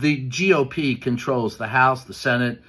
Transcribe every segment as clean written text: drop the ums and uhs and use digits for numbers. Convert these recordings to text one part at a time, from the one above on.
The GOP controls the House, the Senate,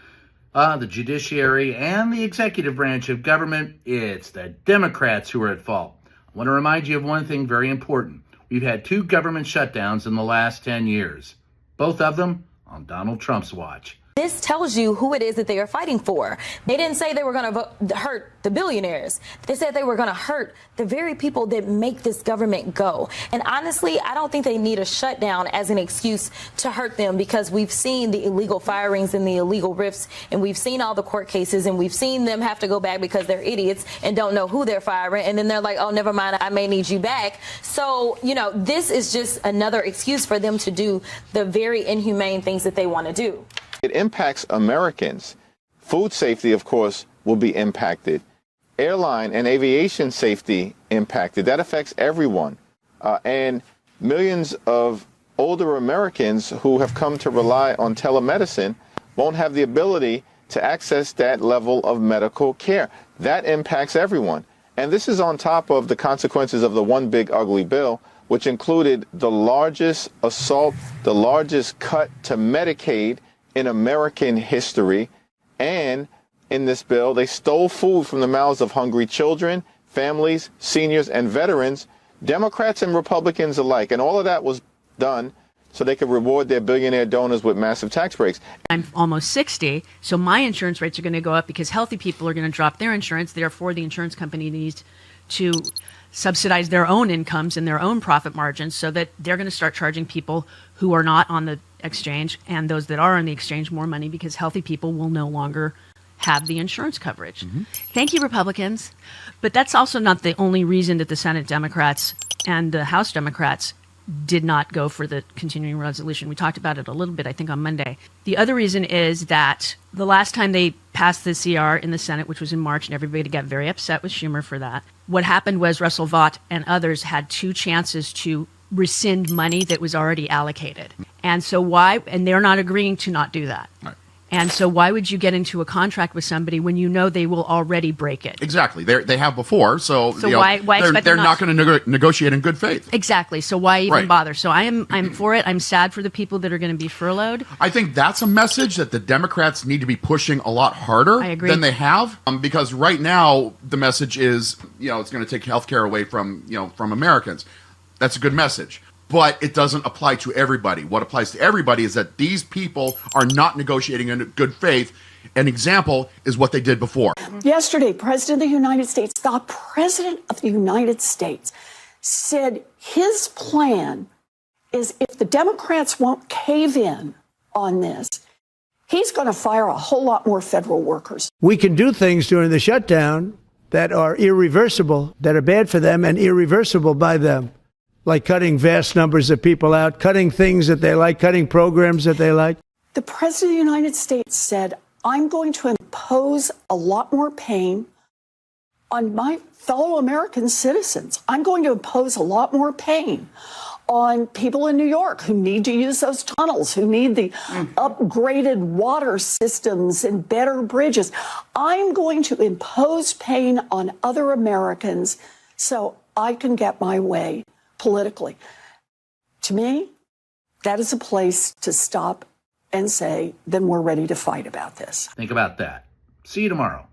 the judiciary, and the executive branch of government. It's the Democrats who are at fault. I want to remind you of one thing very important. We've had 2 government shutdowns in the last 10 years, both of them on Donald Trump's watch. This tells you who it is that they are fighting for. They didn't say they were going to hurt the billionaires. They said they were going to hurt the very people that make this government go. And honestly, I don't think they need a shutdown as an excuse to hurt them, because we've seen the illegal firings and the illegal rifts, and we've seen all the court cases, and we've seen them have to go back because they're idiots and don't know who they're firing. And then they're like, oh, never mind, I may need you back. So, this is just another excuse for them to do the very inhumane things that they want to do. It impacts Americans. Food safety, of course, will be impacted. Airline and aviation safety impacted. That affects everyone. And millions of older Americans who have come to rely on telemedicine won't have the ability to access that level of medical care. That impacts everyone. And this is on top of the consequences of the one big ugly bill, which included the largest assault, the largest cut to Medicaid in American history. And in this bill, they stole food from the mouths of hungry children, families, seniors, and veterans, Democrats and Republicans alike. And all of that was done so they could reward their billionaire donors with massive tax breaks. I'm almost 60, so my insurance rates are going to go up because healthy people are going to drop their insurance. Therefore, the insurance company needs to subsidize their own incomes and their own profit margins, so that they're going to start charging people who are not on the exchange and those that are on the exchange more money, because healthy people will no longer have the insurance coverage. Thank you, Republicans. But that's also not the only reason that the Senate Democrats and the House Democrats did not go for the continuing resolution. We talked about it a little bit, I think, on Monday. The other reason is that the last time they passed the CR in the Senate, which was in March, and everybody got very upset with Schumer for that, what happened was Russell Vought and others had 2 chances to rescind money that was already allocated. And so and they're not agreeing to not do that. Right. And so why would you get into a contract with somebody when you know they will already break it? Exactly. They have before, so why expect they're them not going to negotiate in good faith. Exactly. So why even Right. bother? So I'm for it. I'm sad for the people that are going to be furloughed. I think that's a message that the Democrats need to be pushing a lot harder I agree. than they have, because right now the message is, it's going to take health care away from Americans. That's a good message. But it doesn't apply to everybody. What applies to everybody is that these people are not negotiating in good faith. An example is what they did before. Yesterday, President of the United States, the President of the United States, said his plan is, if the Democrats won't cave in on this, he's going to fire a whole lot more federal workers. We can do things during the shutdown that are irreversible, that are bad for them and irreversible by them, like cutting vast numbers of people out, cutting things that they like, cutting programs that they like. The President of the United States said, I'm going to impose a lot more pain on my fellow American citizens. I'm going to impose a lot more pain on people in New York who need to use those tunnels, who need the upgraded water systems and better bridges. I'm going to impose pain on other Americans so I can get my way politically. To me, that is a place to stop and say, then we're ready to fight about this. Think about that. See you tomorrow.